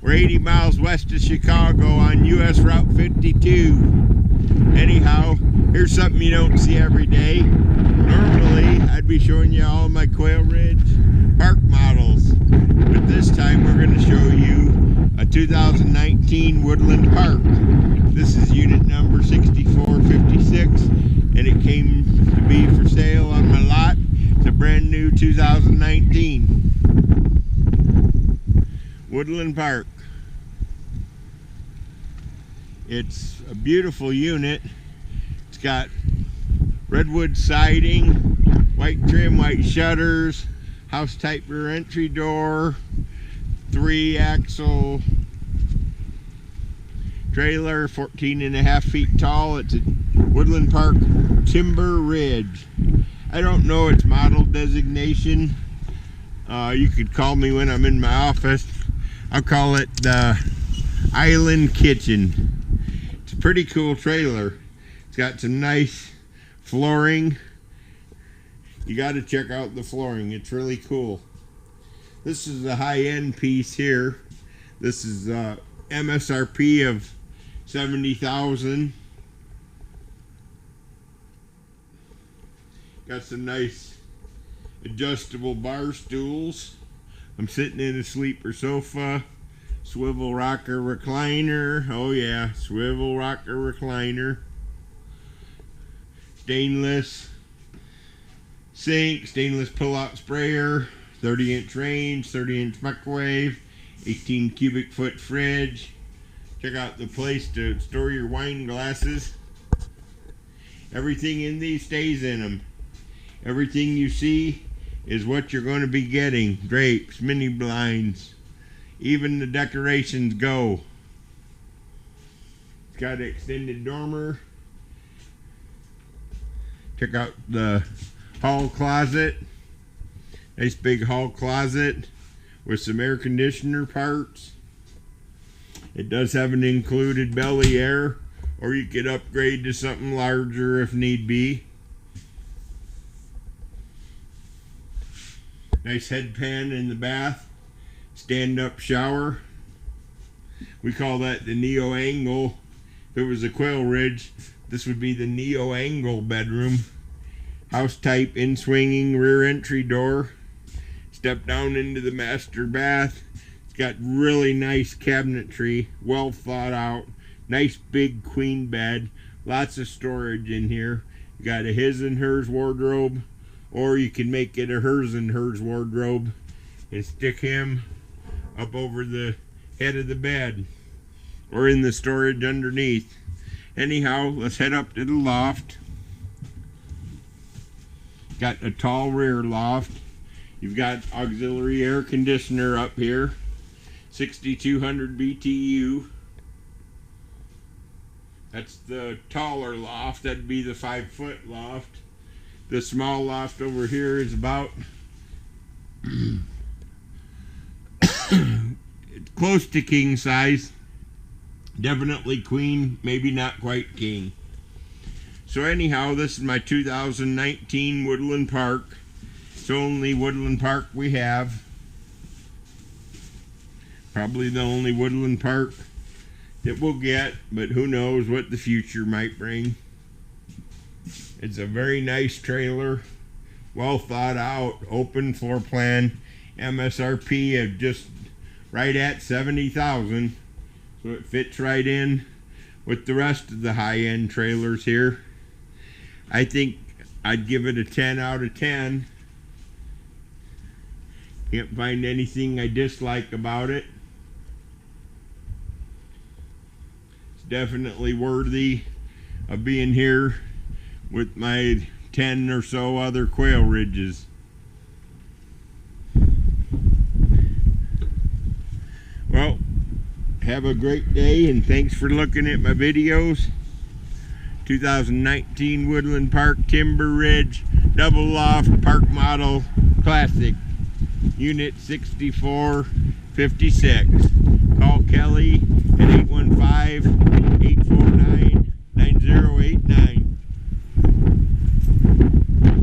We're 80 miles west of Chicago on US Route 52. Anyhow, here's something you don't see every day. Normally, I'd be showing you all my Quail Ridge Park models, but this time we're going to show you a 2019 Woodland Park. This is unit number 6456, and it came to be for sale on my lot. It's a brand new 2019 Woodland Park. It's a beautiful unit. It's got redwood siding, white trim, white shutters, house type rear entry door, 3-axle trailer, 14.5 feet tall. It's a Woodland Park Timberidge. I don't know its model designation. You could call me when I'm in my office. I'll call it the Island Kitchen. It's a pretty cool trailer. It's got some nice flooring. You got to check out the flooring. It's really cool. This is a high-end piece here. This is MSRP of $70,000. Got some nice adjustable bar stools. I'm sitting in a sleeper sofa. Swivel rocker recliner. Oh yeah, swivel rocker recliner. Stainless sink, stainless pull-out sprayer, 30-inch range, 30-inch microwave, 18 cubic foot fridge. Check out the place to store your wine glasses. Everything in these stays in them. Everything you see is what you're going to be getting. Drapes, mini blinds, even the decorations go. It's got an extended dormer. Check out the hall closet. Nice big hall closet with some air conditioner parts. It does have an included belly air, or you could upgrade to something larger if need be. Nice headpan in the bath. Stand-up shower. We call that the neo-angle. If it was a Quail Ridge, this would be the neo-angle bedroom. House type in-swinging rear entry door. Step down into the master bath. It's got really nice cabinetry, well thought out. Nice big queen bed. Lots of storage in here. You got a his and hers wardrobe, or you can make it a hers and hers wardrobe and stick him up over the head of the bed or in the storage underneath. Anyhow, let's head up to the loft. Got a tall rear loft. You've got auxiliary air conditioner up here, 6200 BTU. That's the taller loft. That'd be the 5-foot loft. The small loft over here is about close to king size. Definitely queen, maybe not quite king. So anyhow, this is my 2019 Woodland Park. It's the only Woodland Park we have. Probably the only Woodland Park that we'll get, but who knows what the future might bring. It's a very nice trailer, well thought out, open floor plan, MSRP of just right at $70,000. So it fits right in with the rest of the high-end trailers here. I think I'd give it a 10 out of 10. Can't find anything I dislike about it. It's definitely worthy of being here with my 10 or so other Quail Ridges. Well, have a great day, and thanks for looking at my videos. 2019 Woodland Park Timberidge double loft park model classic, unit 6456. Call Kelly at 815-849-9089.